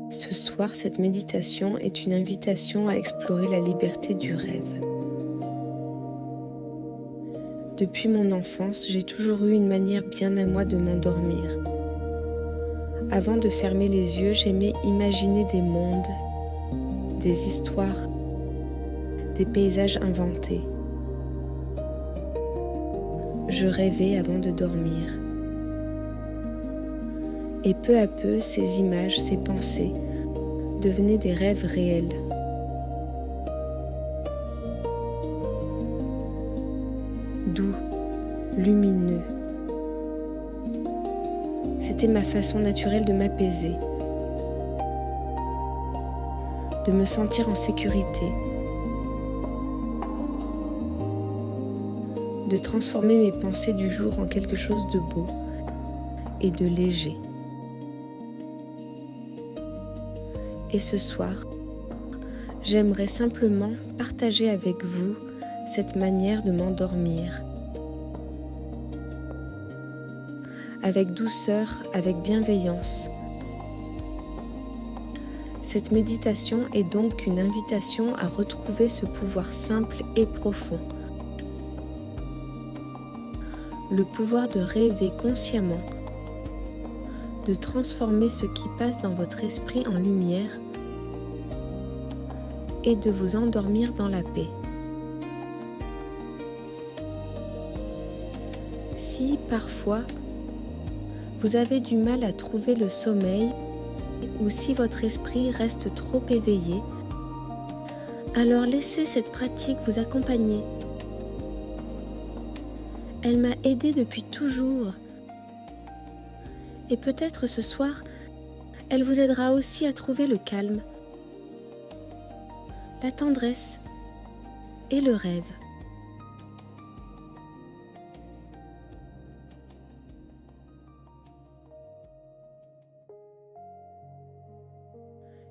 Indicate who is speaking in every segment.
Speaker 1: Ce soir, cette méditation est une invitation à explorer la liberté du rêve. Depuis mon enfance, j'ai toujours eu une manière bien à moi de m'endormir. Avant de fermer les yeux, j'aimais imaginer des mondes, des histoires, des paysages inventés. Je rêvais avant de dormir. Et peu à peu, ces images, ces pensées devenaient des rêves réels. Doux, lumineux. C'était ma façon naturelle de m'apaiser, de me sentir en sécurité, de transformer mes pensées du jour en quelque chose de beau et de léger. Et ce soir, j'aimerais simplement partager avec vous cette manière de m'endormir. Avec douceur, avec bienveillance. Cette méditation est donc une invitation à retrouver ce pouvoir simple et profond. Le pouvoir de rêver consciemment, de transformer ce qui passe dans votre esprit en lumière et de vous endormir dans la paix. Si parfois vous avez du mal à trouver le sommeil ou si votre esprit reste trop éveillé, alors laissez cette pratique vous accompagner. Elle m'a aidée depuis toujours. Et peut-être ce soir, elle vous aidera aussi à trouver le calme, la tendresse et le rêve.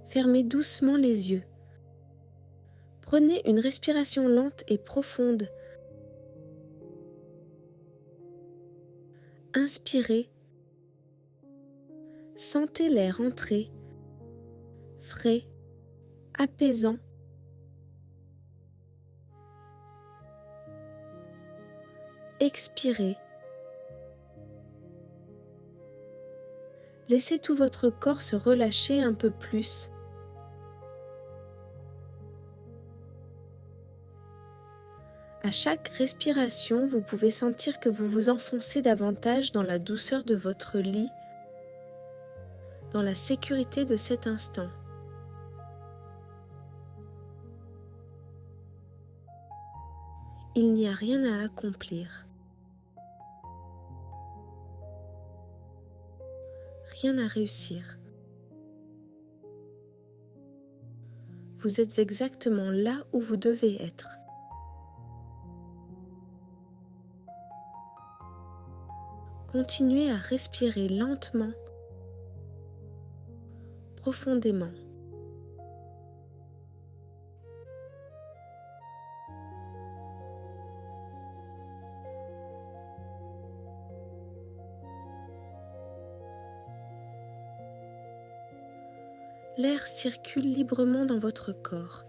Speaker 1: Fermez doucement les yeux. Prenez une respiration lente et profonde. Inspirez. Sentez l'air entrer, frais, apaisant. Expirez. Laissez tout votre corps se relâcher un peu plus. À chaque respiration, vous pouvez sentir que vous vous enfoncez davantage dans la douceur de votre lit, dans la sécurité de cet instant. Il n'y a rien à accomplir. Rien à réussir. Vous êtes exactement là où vous devez être. Continuez à respirer lentement, profondément. L'air circule librement dans votre corps.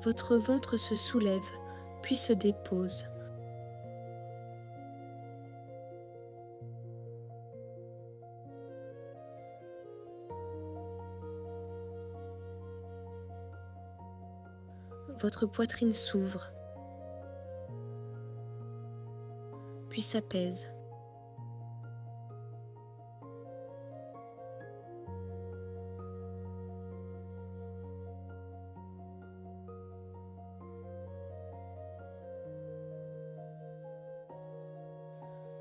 Speaker 1: Votre ventre se soulève, puis se dépose. Votre poitrine s'ouvre, puis s'apaise.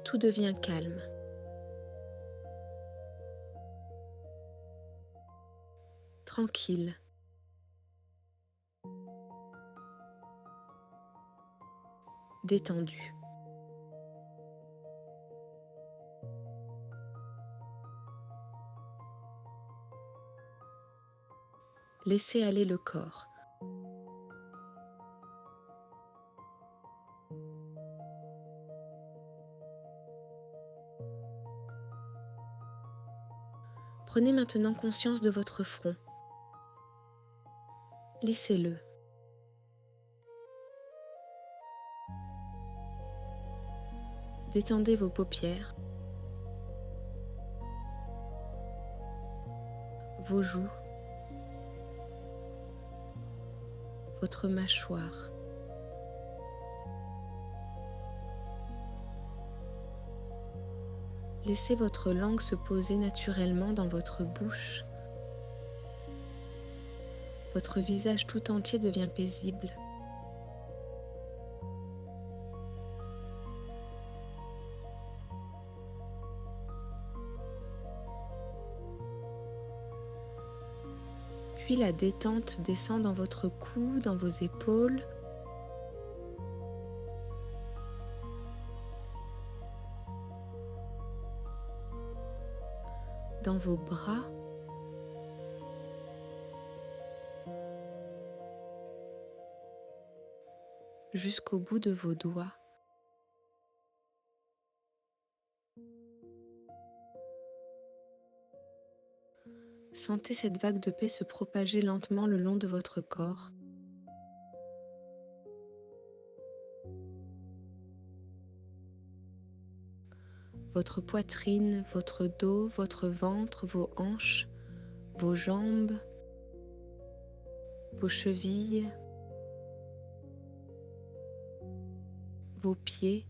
Speaker 1: Tout devient calme. Tranquille. Détendu. Laissez aller le corps. Prenez maintenant conscience de votre front. Lissez-le. Détendez vos paupières, vos joues, votre mâchoire. Laissez votre langue se poser naturellement dans votre bouche. Votre visage tout entier devient paisible. Puis la détente descend dans votre cou, dans vos épaules. Dans vos bras. Jusqu'au bout de vos doigts. Sentez cette vague de paix se propager lentement le long de votre corps. Votre poitrine, votre dos, votre ventre, vos hanches, vos jambes, vos chevilles, vos pieds.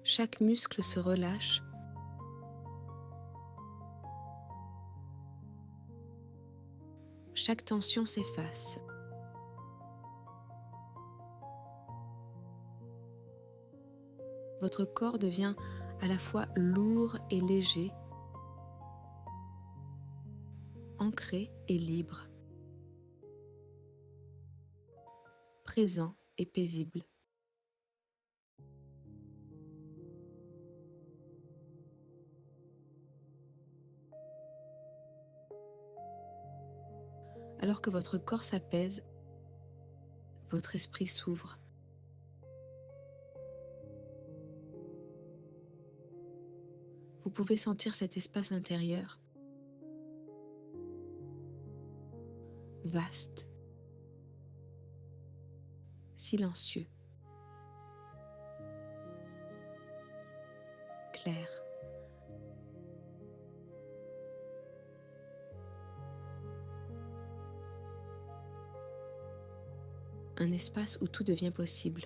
Speaker 1: Chaque muscle se relâche. Chaque tension s'efface. Votre corps devient à la fois lourd et léger, ancré et libre, présent et paisible. Alors que votre corps s'apaise, votre esprit s'ouvre. Vous pouvez sentir cet espace intérieur, vaste, silencieux, clair. Un espace où tout devient possible.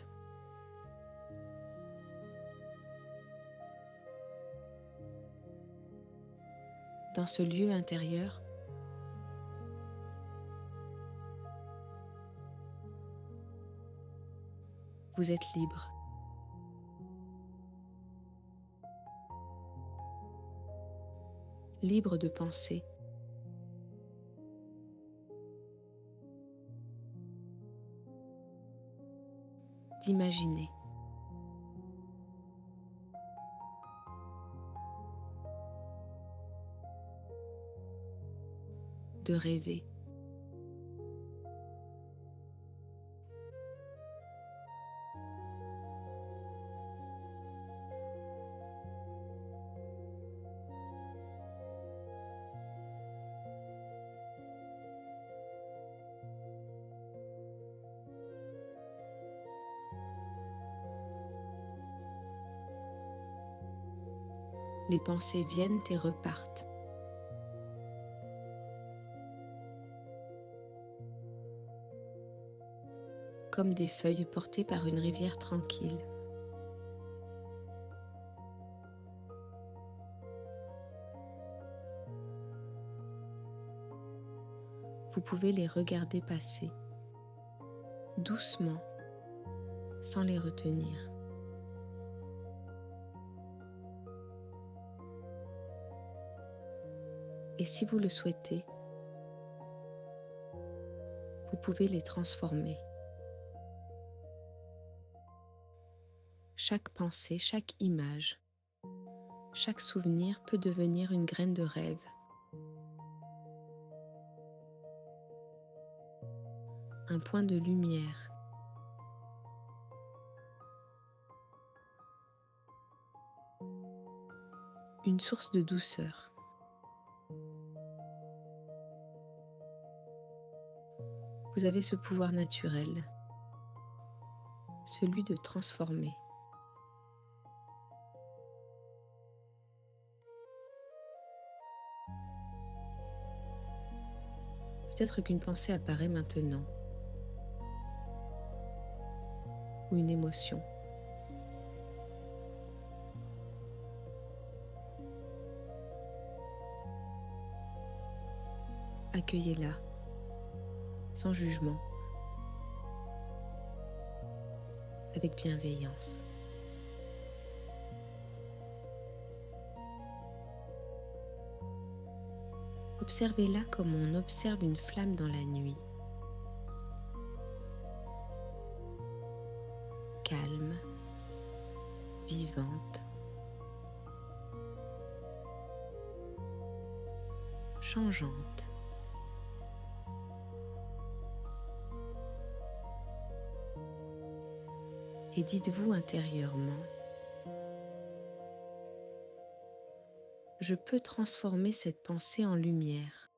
Speaker 1: Dans ce lieu intérieur, vous êtes libre. Libre de penser. D'imaginer. De rêver. Les pensées viennent et repartent. Comme des feuilles portées par une rivière tranquille. Vous pouvez les regarder passer, doucement, sans les retenir. Et si vous le souhaitez, vous pouvez les transformer. Chaque pensée, chaque image, chaque souvenir peut devenir une graine de rêve. Un point de lumière. une source de douceur. Vous avez ce pouvoir naturel, celui de transformer. Peut-être qu'une pensée apparaît maintenant, ou une émotion. Accueillez-la, sans jugement, avec bienveillance. Observez-la comme on observe une flamme dans la nuit. Calme, vivante, changeante. Et dites-vous intérieurement, je peux transformer cette pensée en lumière.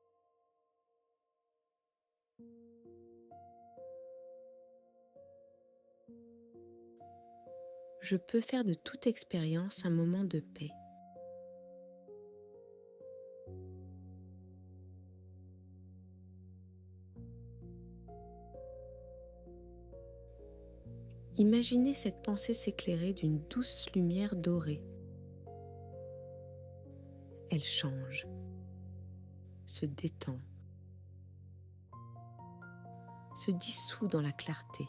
Speaker 1: Je peux faire de toute expérience un moment de paix. Imaginez cette pensée s'éclairer d'une douce lumière dorée. Elle change, se détend, se dissout dans la clarté.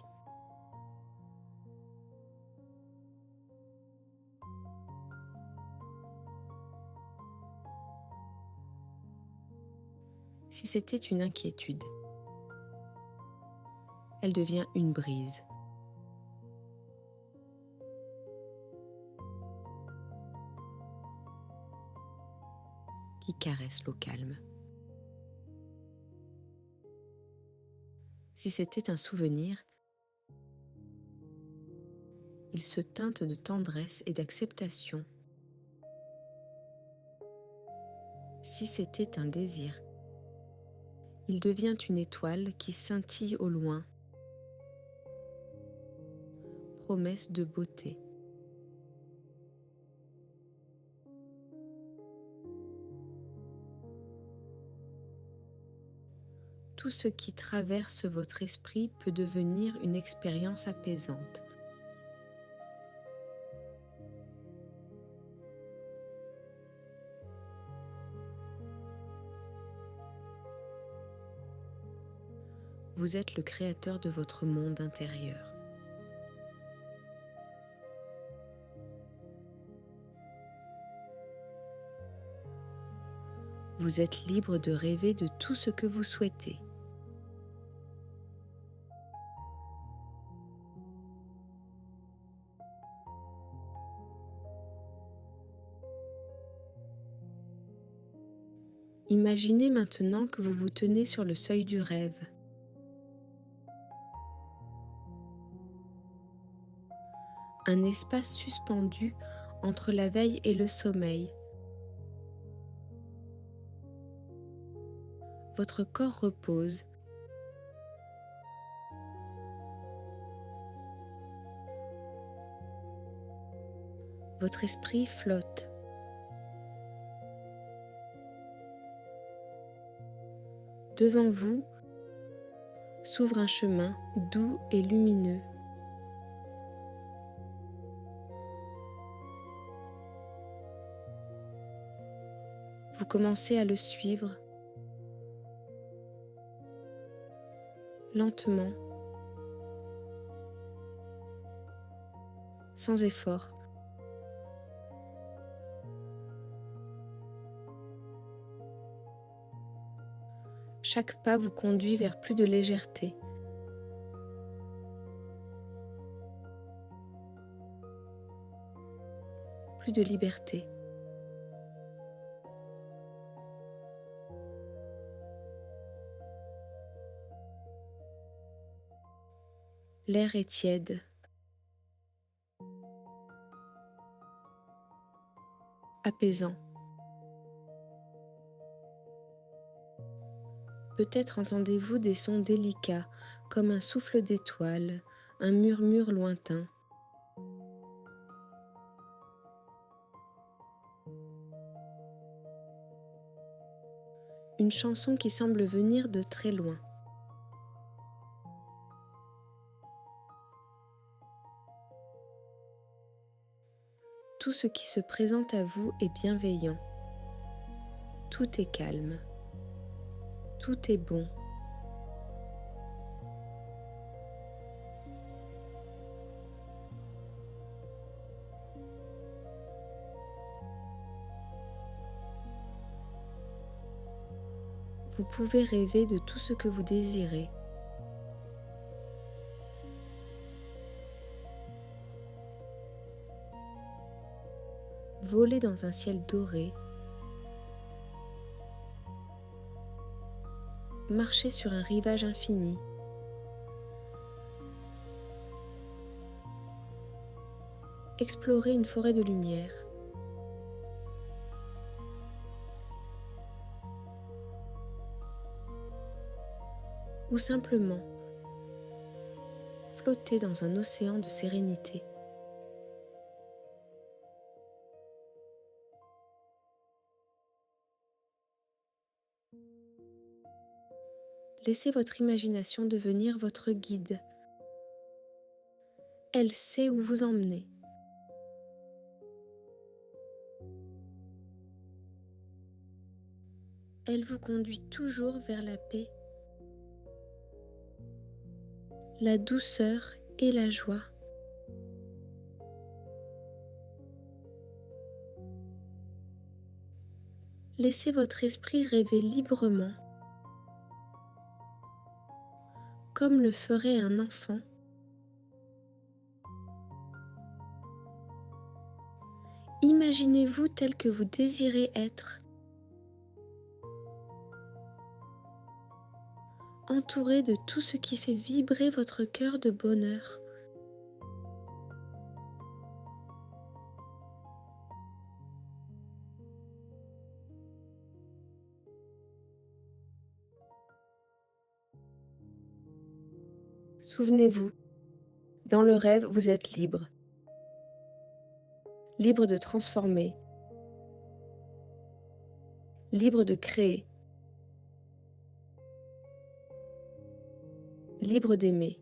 Speaker 1: Si c'était une inquiétude, elle devient une brise. Qui caresse l'eau calme. Si c'était un souvenir, il se teinte de tendresse et d'acceptation. Si c'était un désir, il devient une étoile qui scintille au loin, promesse de beauté. Tout ce qui traverse votre esprit peut devenir une expérience apaisante. Vous êtes le créateur de votre monde intérieur. Vous êtes libre de rêver de tout ce que vous souhaitez. Imaginez maintenant que vous vous tenez sur le seuil du rêve. Un espace suspendu entre la veille et le sommeil. Votre corps repose. Votre esprit flotte. Devant vous s'ouvre un chemin doux et lumineux. Vous commencez à le suivre lentement, sans effort. Chaque pas vous conduit vers plus de légèreté. Plus de liberté. L'air est tiède. Apaisant. Peut-être entendez-vous des sons délicats, comme un souffle d'étoiles, un murmure lointain. Une chanson qui semble venir de très loin. Tout ce qui se présente à vous est bienveillant. Tout est calme. Tout est bon. Vous pouvez rêver de tout ce que vous désirez. Voler dans un ciel doré. Marcher sur un rivage infini. Explorer une forêt de lumière. Ou simplement flotter dans un océan de sérénité. Laissez votre imagination devenir votre guide. Elle sait où vous emmener. Elle vous conduit toujours vers la paix, la douceur et la joie. Laissez votre esprit rêver librement, comme le ferait un enfant. Imaginez-vous tel que vous désirez être, entouré de tout ce qui fait vibrer votre cœur de bonheur. Souvenez-vous, dans le rêve, vous êtes libre. Libre de transformer. Libre de créer. Libre d'aimer.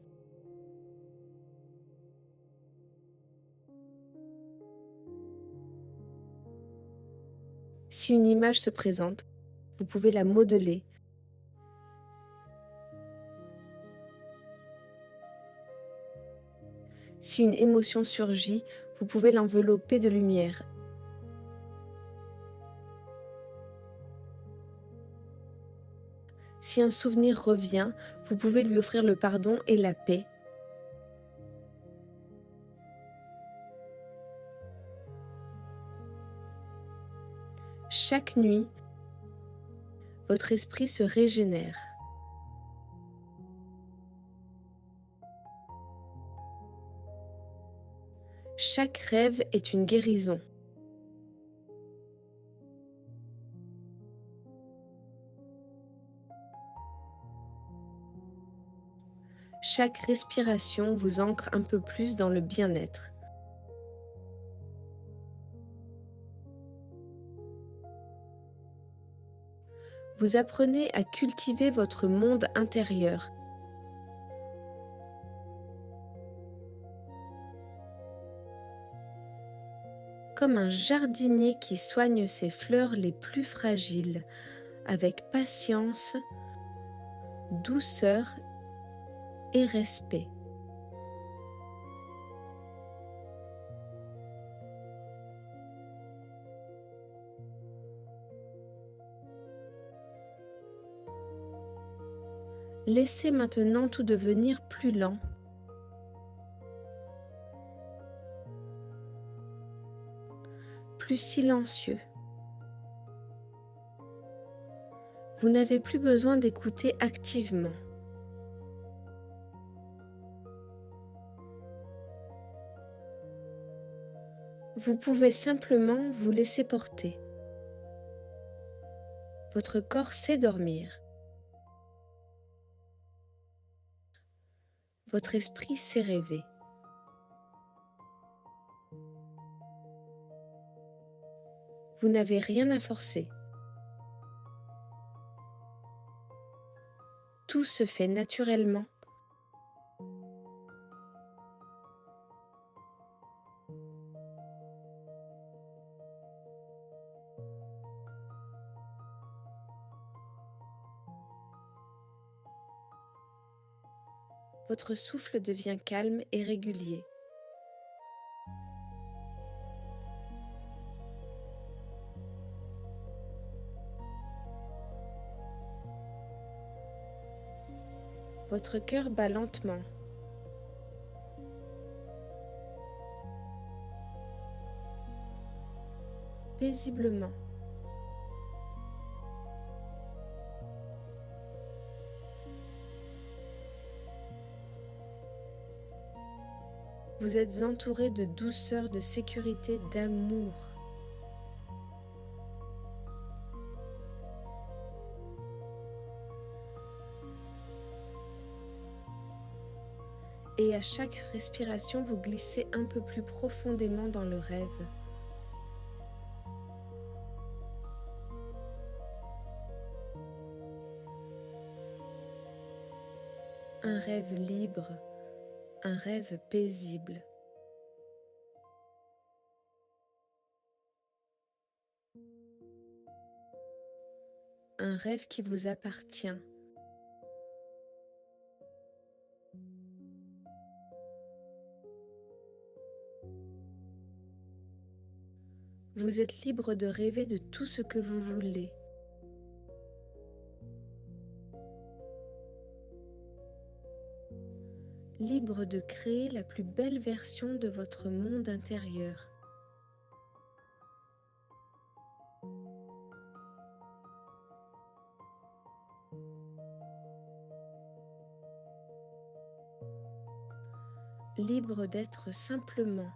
Speaker 1: Si une image se présente, vous pouvez la modeler. Si une émotion surgit, vous pouvez l'envelopper de lumière. Si un souvenir revient, vous pouvez lui offrir le pardon et la paix. Chaque nuit, votre esprit se régénère. Chaque rêve est une guérison. Chaque respiration vous ancre un peu plus dans le bien-être. Vous apprenez à cultiver votre monde intérieur. Comme un jardinier qui soigne ses fleurs les plus fragiles, avec patience, douceur et respect. Laissez maintenant tout devenir plus lent. Plus silencieux. Vous n'avez plus besoin d'écouter activement. Vous pouvez simplement vous laisser porter. Votre corps sait dormir. Votre esprit sait rêver. Vous n'avez rien à forcer. Tout se fait naturellement. Votre souffle devient calme et régulier. Votre cœur bat lentement. Paisiblement. Vous êtes entouré de douceur, de sécurité, d'amour. Et à chaque respiration, vous glissez un peu plus profondément dans le rêve. Un rêve libre, un rêve paisible. Un rêve qui vous appartient. Vous êtes libre de rêver de tout ce que vous voulez. Libre de créer la plus belle version de votre monde intérieur. Libre d'être simplement.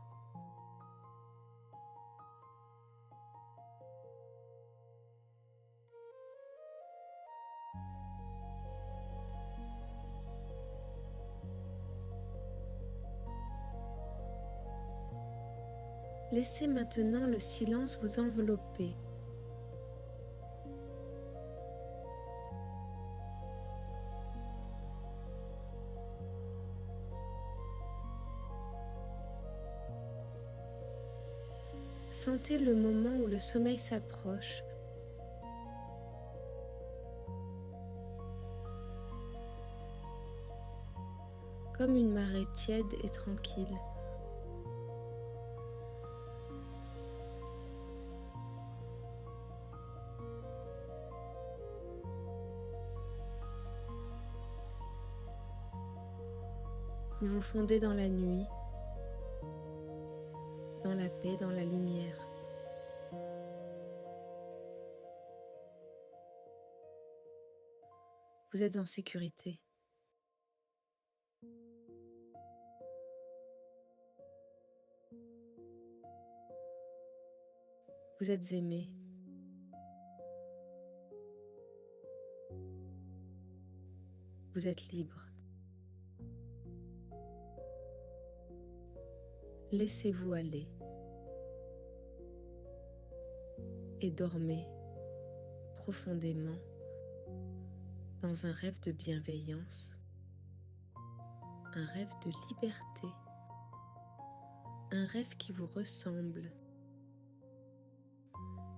Speaker 1: Laissez maintenant le silence vous envelopper. Sentez le moment où le sommeil s'approche. Comme une marée tiède et tranquille. Vous vous fondez dans la nuit, dans la paix, dans la lumière. Vous êtes en sécurité. Vous êtes aimé. Vous êtes libre. Laissez-vous aller et dormez profondément dans un rêve de bienveillance, un rêve de liberté, un rêve qui vous ressemble.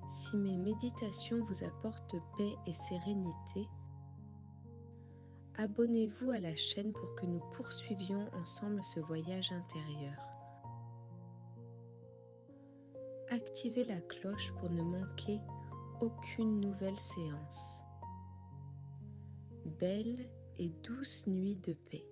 Speaker 1: Si mes méditations vous apportent paix et sérénité, abonnez-vous à la chaîne pour que nous poursuivions ensemble ce voyage intérieur. Activez la cloche pour ne manquer aucune nouvelle séance. Belle et douce nuit de paix.